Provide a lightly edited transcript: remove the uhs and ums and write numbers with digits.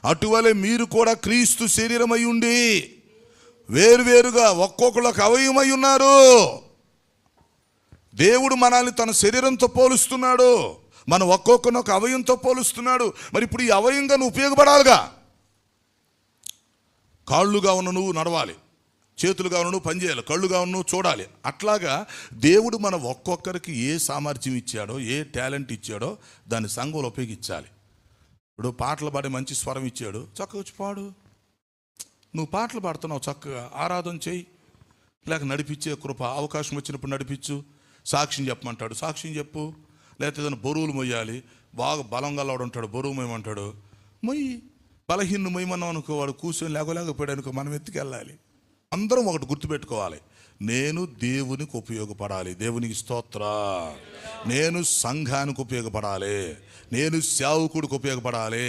అటువలే మీరు కూడా క్రీస్తు శరీరమై ఉండి వేరువేరుగా ఒక్కొక్కళ్ళకి అవయవమై ఉన్నారు. దేవుడు మనల్ని తన శరీరంతో పోలుస్తున్నాడు, మనం ఒక్కొక్కరిని ఒక అవయంతో పోలుస్తున్నాడు. మరి ఇప్పుడు ఈ అవయంగా నువ్వు ఉపయోగపడాలిగా. కాళ్ళుగా ఉన్న నువ్వు నడవాలి, చేతులుగా ఉన్న నువ్వు పనిచేయాలి, కళ్ళుగా ఉన్న నువ్వు చూడాలి. అట్లాగా దేవుడు మన ఒక్కొక్కరికి ఏ సామర్థ్యం ఇచ్చాడో, ఏ టాలెంట్ ఇచ్చాడో దాన్ని సంఘంలో ఉపయోగించాలి. ఇప్పుడు పాటలు పాడే మంచి స్వరం ఇచ్చాడు, చక్కగా వచ్చి పాడు. నువ్వు పాటలు పాడుతున్నావు, చక్కగా ఆరాధన చేయి. లేక నడిపించే కృప, అవకాశం వచ్చినప్పుడు నడిపించు. సాక్ష్యం చెప్పమంటాడు, సాక్ష్యం చెప్పు. లేకపోతే ఏదైనా బరువులు మొయ్యాలి, బాగా బలం గలవాడు ఉంటాడు, బరువు మొయ్యమంటాడు, మొయ్యి. బలహీన మొయ్యమన్నాం అనుకో, వాడు కూర్చొని లేకపోయాడు అనుకో, మనం ఎత్తుకెళ్ళాలి. అందరం ఒకటి గుర్తుపెట్టుకోవాలి, నేను దేవునికి ఉపయోగపడాలి. దేవునికి స్తోత్ర. నేను సంఘానికి ఉపయోగపడాలి, నేను సేవకుడికి ఉపయోగపడాలి.